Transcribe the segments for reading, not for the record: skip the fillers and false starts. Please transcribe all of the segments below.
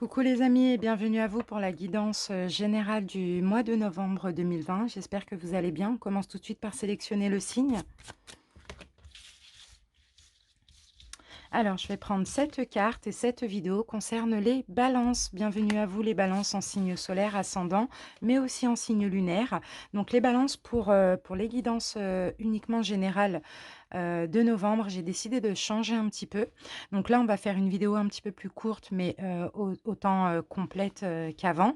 Coucou les amis et bienvenue à vous pour la guidance générale du mois de novembre 2020. J'espère que vous allez bien. On commence tout de suite par sélectionner le signe. Alors, je vais prendre cette carte et cette vidéo concerne les balances. Bienvenue à vous les balances en signe solaire ascendant, mais aussi en signe lunaire. Donc les balances pour les guidances uniquement générales de novembre, j'ai décidé de changer un petit peu. Donc là, on va faire une vidéo un petit peu plus courte, mais autant complète qu'avant.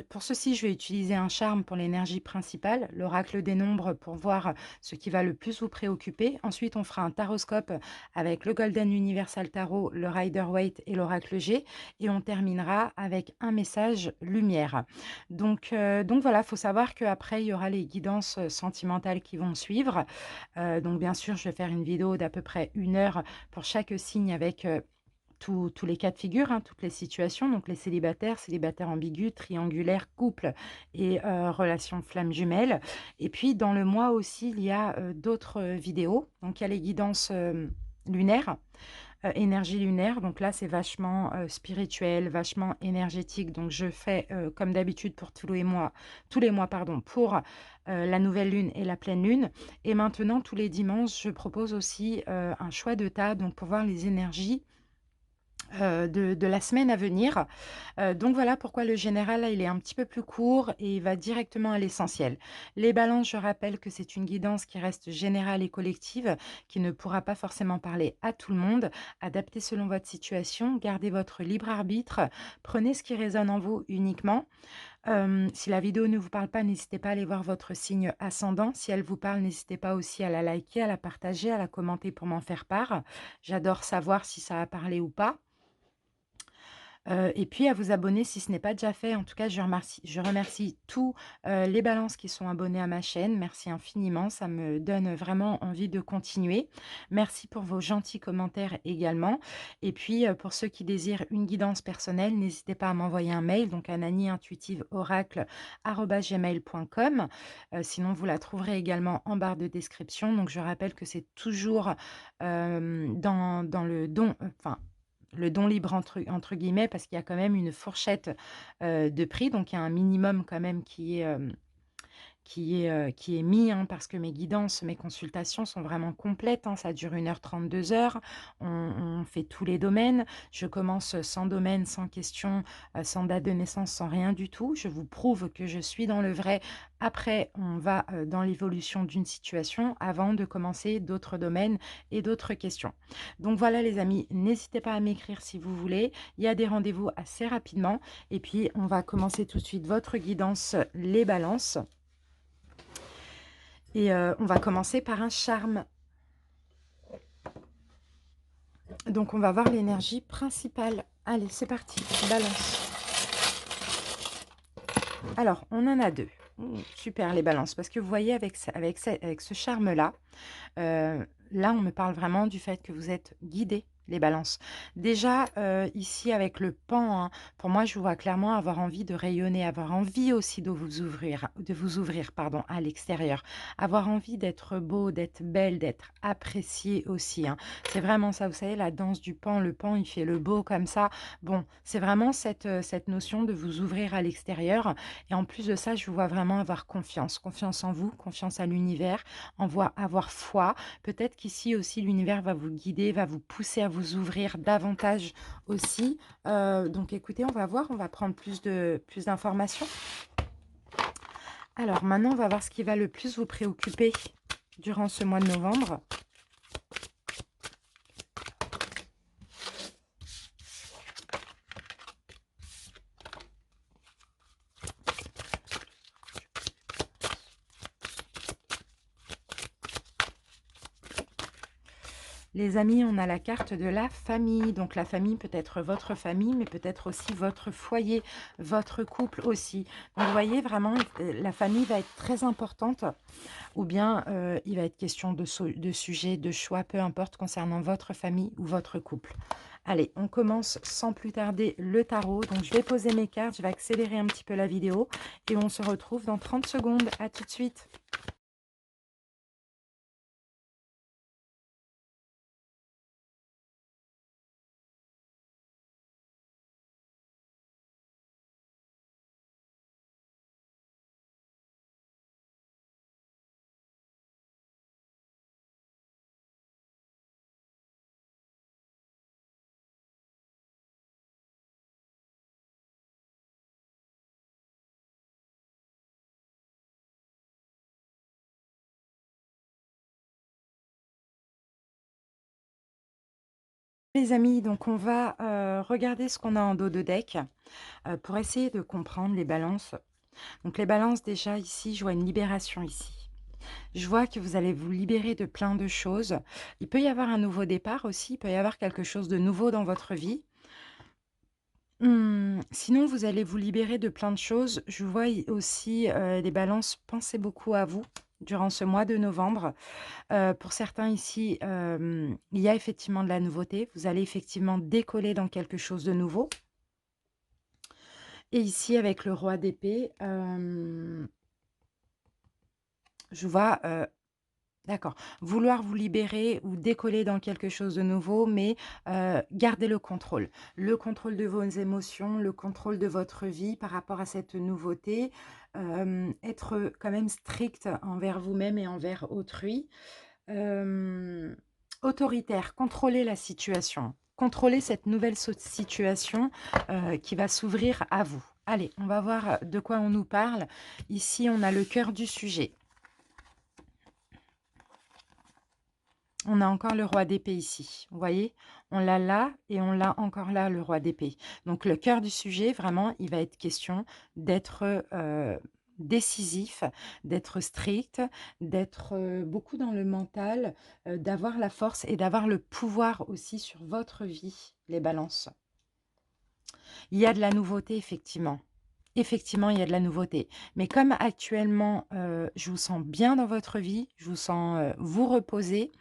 Pour ceci, je vais utiliser un charme pour l'énergie principale, l'oracle des nombres pour voir ce qui va le plus vous préoccuper. Ensuite, on fera un taroscope avec le Golden Universal Tarot, le Rider-Waite et l'oracle G. Et on terminera avec un message lumière. Donc voilà, il faut savoir qu'après, il y aura les guidances sentimentales qui vont suivre. Donc bien sûr, je vais faire une vidéo d'à peu près 1 heure pour chaque signe avec tous les cas de figure, hein, toutes les situations, donc les célibataires, célibataires ambigus, triangulaires, couples et relations flammes jumelles. Et puis dans le mois aussi, il y a d'autres vidéos. Donc il y a les guidances lunaires, énergie lunaire. Donc là, c'est vachement spirituel, vachement énergétique. Donc je fais comme d'habitude pour tous les mois pardon, pour la nouvelle lune et la pleine lune. Et maintenant, tous les dimanches, je propose aussi un choix de table donc pour voir les énergies de la semaine à venir. Donc voilà pourquoi le général, là, il est un petit peu plus court et il va directement à l'essentiel. Les balances, je rappelle que c'est une guidance qui reste générale et collective, qui ne pourra pas forcément parler à tout le monde. Adaptez selon votre situation, gardez votre libre arbitre, prenez ce qui résonne en vous uniquement. Si la vidéo ne vous parle pas, n'hésitez pas à aller voir votre signe ascendant. Si elle vous parle, n'hésitez pas aussi à la liker, à la partager, à la commenter pour m'en faire part. J'adore savoir si ça a parlé ou pas. Et puis à vous abonner si ce n'est pas déjà fait. En tout cas, je remercie tous, les balances qui sont abonnés à ma chaîne. Merci infiniment, ça me donne vraiment envie de continuer. Merci pour vos gentils commentaires également. Et puis, pour ceux qui désirent une guidance personnelle, n'hésitez pas à m'envoyer un mail, donc à naniintuitiveoracle@gmail.com. Sinon, vous la trouverez également en barre de description. Donc je rappelle que c'est toujours, dans le don, enfin le don libre entre guillemets, parce qu'il y a quand même une fourchette de prix, donc il y a un minimum quand même qui est mis, hein, parce que mes guidances, mes consultations sont vraiment complètes, hein, ça dure 1 h 30, 2 heures. On fait tous les domaines. Je commence sans domaine, sans question, sans date de naissance, sans rien du tout. Je vous prouve que je suis dans le vrai. Après, on va dans l'évolution d'une situation avant de commencer d'autres domaines et d'autres questions. Donc voilà les amis, n'hésitez pas à m'écrire si vous voulez. Il y a des rendez-vous assez rapidement. Et puis, on va commencer tout de suite votre guidance, les balances. Et on va commencer par un charme. Donc, on va voir l'énergie principale. Allez, c'est parti, balance. Alors, on en a deux. Super, les balances. Parce que vous voyez, avec ce charme-là, là, on me parle vraiment du fait que vous êtes guidés, les balances. Déjà, ici, avec le pan, hein, pour moi, je vous vois clairement avoir envie de rayonner, avoir envie aussi de vous ouvrir, pardon, à l'extérieur, avoir envie d'être beau, d'être belle, d'être apprécié aussi, hein. C'est vraiment ça, vous savez, la danse du pan, le pan, il fait le beau comme ça. Bon, c'est vraiment cette notion de vous ouvrir à l'extérieur. Et en plus de ça, je vous vois vraiment avoir confiance, confiance en vous, confiance à l'univers, avoir foi. Peut-être qu'ici aussi, l'univers va vous guider, va vous pousser à vous ouvrir davantage aussi. Donc écoutez, on va voir, on va prendre plus d'informations. Alors maintenant, on va voir ce qui va le plus vous préoccuper durant ce mois de novembre. Les amis, on a la carte de la famille. Donc la famille peut être votre famille, mais peut-être aussi votre foyer, votre couple aussi. Donc vous voyez vraiment, la famille va être très importante. Ou bien il va être question de sujets, de choix, peu importe, concernant votre famille ou votre couple. Allez, on commence sans plus tarder le tarot. Donc je vais poser mes cartes, je vais accélérer un petit peu la vidéo et on se retrouve dans 30 secondes. À tout de suite. Les amis, donc on va regarder ce qu'on a en dos de deck pour essayer de comprendre les balances. Donc les balances, déjà ici, je vois une libération ici. Je vois que vous allez vous libérer de plein de choses. Il peut y avoir un nouveau départ aussi, il peut y avoir quelque chose de nouveau dans votre vie. Sinon, vous allez vous libérer de plein de choses. Je vois aussi les balances, pensez beaucoup à vous durant ce mois de novembre. Pour certains ici, il y a effectivement de la nouveauté. Vous allez effectivement décoller dans quelque chose de nouveau. Et ici, avec le roi d'épée, je vois, d'accord, vouloir vous libérer ou décoller dans quelque chose de nouveau, mais garder le contrôle. Le contrôle de vos émotions, le contrôle de votre vie par rapport à cette nouveauté. Être quand même strict envers vous-même et envers autrui. Hem, Autoritaire, contrôler la situation. Contrôler cette nouvelle situation, qui va s'ouvrir à vous. Allez, on va voir de quoi on nous parle. Ici, on a le cœur du sujet. On a encore le roi d'épée ici, vous voyez? On l'a là et on l'a encore là, le roi d'épée. Donc le cœur du sujet, vraiment, il va être question d'être, décisif, d'être strict, d'être, beaucoup dans le mental, d'avoir la force et d'avoir le pouvoir aussi sur votre vie, les balances. Il y a de la nouveauté effectivement. Effectivement, il y a de la nouveauté. Mais comme actuellement, je vous sens bien dans votre vie, je vous sens, vous reposer.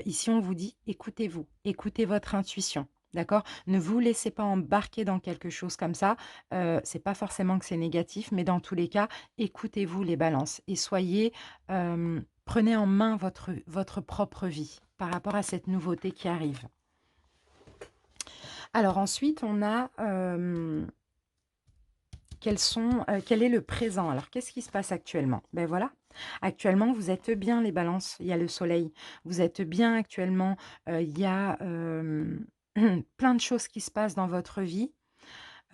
Ici, on vous dit: «Écoutez-vous, écoutez votre intuition». D'accord? Ne vous laissez pas embarquer dans quelque chose comme ça. C'est pas forcément que c'est négatif, mais dans tous les cas, écoutez-vous les balances et soyez, prenez en main votre propre vie par rapport à cette nouveauté qui arrive. Alors ensuite, on a, quel est le présent? Alors qu'est-ce qui se passe actuellement? Ben voilà, actuellement vous êtes bien les balances, il y a le soleil. Vous êtes bien actuellement, il y a, plein de choses qui se passent dans votre vie,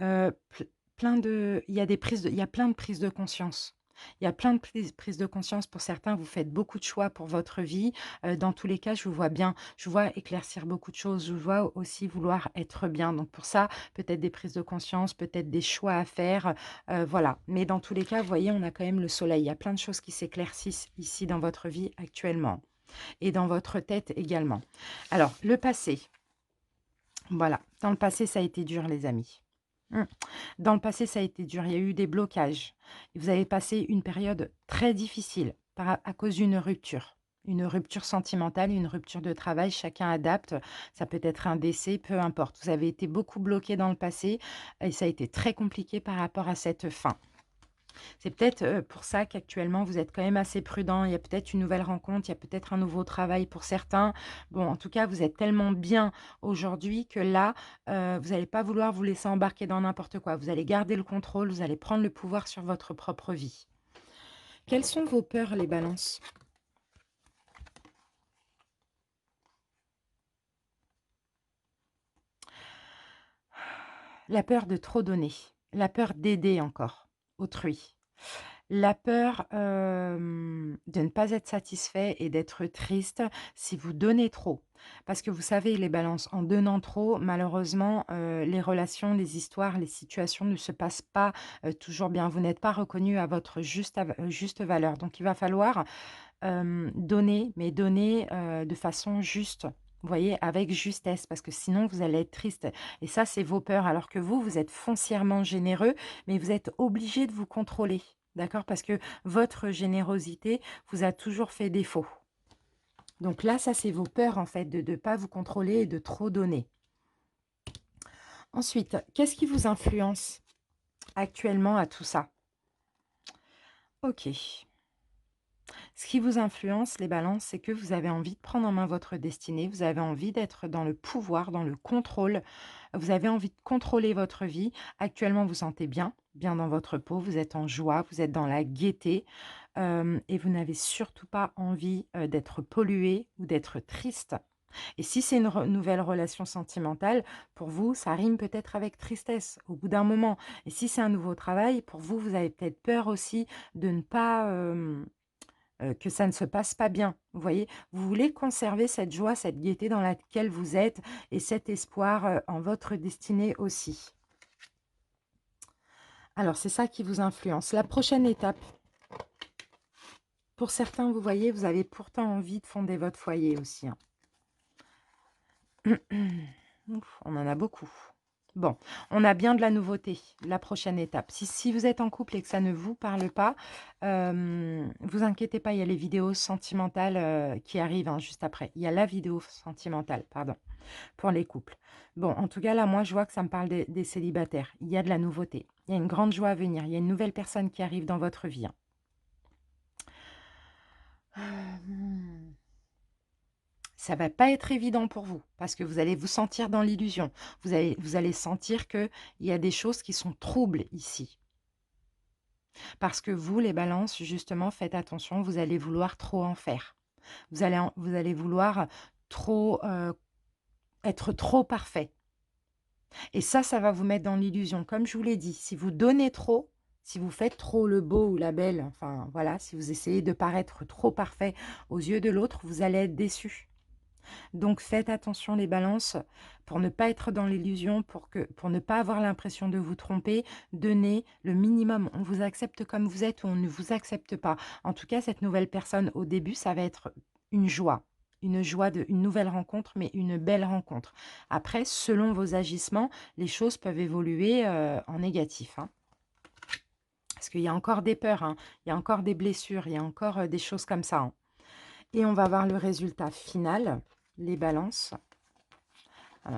heu, ple plein de il y a des prises de il y a plein de prises de conscience. Il y a plein de prises de conscience pour certains, vous faites beaucoup de choix pour votre vie. Dans tous les cas, je vous vois bien, je vous vois éclaircir beaucoup de choses, je vous vois aussi vouloir être bien. Donc pour ça, peut-être des prises de conscience, peut-être des choix à faire, voilà. Mais dans tous les cas, vous voyez, on a quand même le soleil. Il y a plein de choses qui s'éclaircissent ici dans votre vie actuellement et dans votre tête également. Alors le passé, voilà, dans le passé, ça a été dur les amis. Mmh. Dans le passé, ça a été dur, il y a eu des blocages. Vous avez passé une période très difficile à cause d'une rupture. Une rupture sentimentale, une rupture de travail, chacun adapte. Ça peut être un décès, peu importe. Vous avez été beaucoup bloqué dans le passé et ça a été très compliqué par rapport à cette fin. C'est peut-être, pour ça qu'actuellement vous êtes quand même assez prudent. Il y a peut-être une nouvelle rencontre, il y a peut-être un nouveau travail pour certains. Bon, en tout cas, vous êtes tellement bien aujourd'hui que là, vous n'allez pas vouloir vous laisser embarquer dans n'importe quoi. Vous allez garder le contrôle, vous allez prendre le pouvoir sur votre propre vie. Quelles sont vos peurs, les balances? La peur de trop donner, la peur d'aider encore autrui. La peur, de ne pas être satisfait et d'être triste si vous donnez trop. Parce que vous savez, les balances, en donnant trop, malheureusement, les relations, les histoires, les situations ne se passent pas, toujours bien. Vous n'êtes pas reconnu à votre juste valeur. Donc il va falloir, donner, mais donner, de façon juste. Vous voyez? Avec justesse, parce que sinon vous allez être triste et ça, c'est vos peurs. Alors que vous, vous êtes foncièrement généreux, mais vous êtes obligé de vous contrôler. D'accord? Parce que votre générosité vous a toujours fait défaut. Donc là, ça, c'est vos peurs, en fait, de ne pas vous contrôler et de trop donner. Ensuite, qu'est-ce qui vous influence actuellement à tout ça? OK. Ce qui vous influence, les balances, c'est que vous avez envie de prendre en main votre destinée, vous avez envie d'être dans le pouvoir, dans le contrôle, vous avez envie de contrôler votre vie. Actuellement, vous vous sentez bien, bien dans votre peau, vous êtes en joie, vous êtes dans la gaieté et vous n'avez surtout pas envie d'être pollué ou d'être triste. Et si c'est une nouvelle relation sentimentale, pour vous, ça rime peut-être avec tristesse au bout d'un moment. Et si c'est un nouveau travail, pour vous, vous avez peut-être peur aussi de ne pas que ça ne se passe pas bien. Vous voyez? Vous voulez conserver cette joie, cette gaieté dans laquelle vous êtes et cet espoir, en votre destinée aussi. Alors c'est ça qui vous influence. La prochaine étape, pour certains, vous voyez, vous avez pourtant envie de fonder votre foyer aussi, hein. Ouf, on en a beaucoup. Bon, on a bien de la nouveauté, la prochaine étape. Si vous êtes en couple et que ça ne vous parle pas, vous inquiétez pas, il y a les vidéos sentimentales qui arrivent hein, juste après. Il y a la vidéo sentimentale, pardon, pour les couples. Bon, en tout cas, là, moi, je vois que ça me parle des célibataires. Il y a de la nouveauté. Il y a une grande joie à venir. Il y a une nouvelle personne qui arrive dans votre vie, hein. Ça va pas être évident pour vous parce que vous allez vous sentir dans l'illusion. Vous allez sentir qu'il y a des choses qui sont troubles ici. Parce que vous, les balances, justement, faites attention, vous allez vouloir trop en faire. Vous allez vouloir trop être trop parfait. Et ça va vous mettre dans l'illusion. Comme je vous l'ai dit, si vous donnez trop, si vous faites trop le beau ou la belle, enfin voilà, si vous essayez de paraître trop parfait aux yeux de l'autre, vous allez être déçu. Donc faites attention les balances pour ne pas être dans l'illusion, pour ne pas avoir l'impression de vous tromper, donnez le minimum. On vous accepte comme vous êtes ou on ne vous accepte pas. En tout cas, cette nouvelle personne, au début, ça va être une joie. Une joie une nouvelle rencontre, mais une belle rencontre. Après, selon vos agissements, les choses peuvent évoluer en négatif, hein. Parce qu'il y a encore des peurs, hein, il y a encore des blessures, il y a encore des choses comme ça, hein. Et on va voir le résultat final, les balances.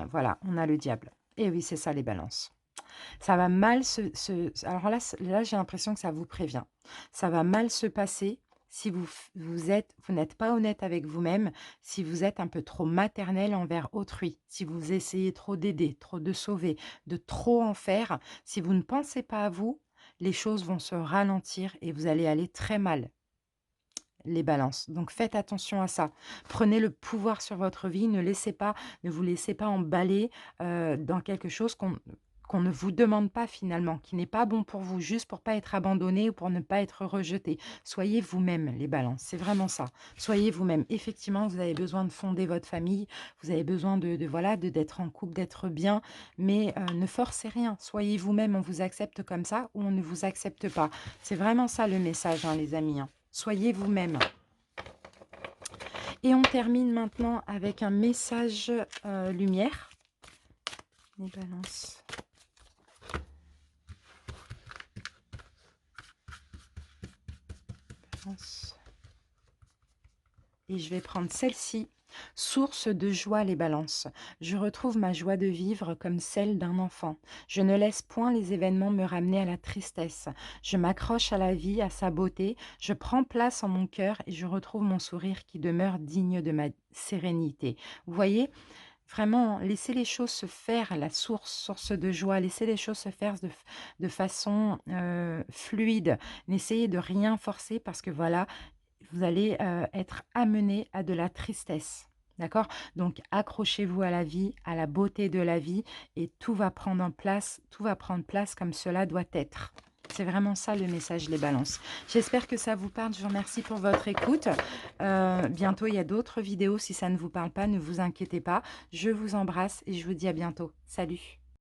Voilà, on a le diable. Et oui, c'est ça les balances. Ça va mal alors là, là j'ai l'impression que ça vous prévient. Ça va mal se passer si vous n'êtes pas honnête avec vous-même, si vous êtes un peu trop maternel envers autrui, si vous essayez trop d'aider, trop de sauver, de trop en faire, si vous ne pensez pas à vous, les choses vont se ralentir et vous allez aller très mal les balances. Donc faites attention à ça. Prenez le pouvoir sur votre vie, ne vous laissez pas emballer dans quelque chose qu'on ne vous demande pas finalement, qui n'est pas bon pour vous, juste pour pas être abandonné ou pour ne pas être rejeté. Soyez vous-même, les balances, c'est vraiment ça. Soyez vous-même. Effectivement, vous avez besoin de fonder votre famille, vous avez besoin voilà, d'être en couple, d'être bien, mais ne forcez rien. Soyez vous-même, on vous accepte comme ça ou on ne vous accepte pas. C'est vraiment ça le message, hein, les amis, hein. Soyez vous-même. Et on termine maintenant avec un message lumière. Les balances. Et je vais prendre celle-ci. Source de joie, les balances. Je retrouve ma joie de vivre comme celle d'un enfant. Je ne laisse point les événements me ramener à la tristesse. Je m'accroche à la vie, à sa beauté. Je prends place en mon cœur et je retrouve mon sourire qui demeure digne de ma sérénité. Vous voyez, vraiment, laissez les choses se faire, la source de joie, laissez les choses se faire de façon fluide. N'essayez de rien forcer parce que voilà, vous allez être amené à de la tristesse. D'accord? Donc, accrochez-vous à la vie, à la beauté de la vie, et tout va prendre place comme cela doit être. C'est vraiment ça le message, les balances. J'espère que ça vous parle. Je vous remercie pour votre écoute. Bientôt, il y a d'autres vidéos. Si ça ne vous parle pas, ne vous inquiétez pas. Je vous embrasse et je vous dis à bientôt. Salut!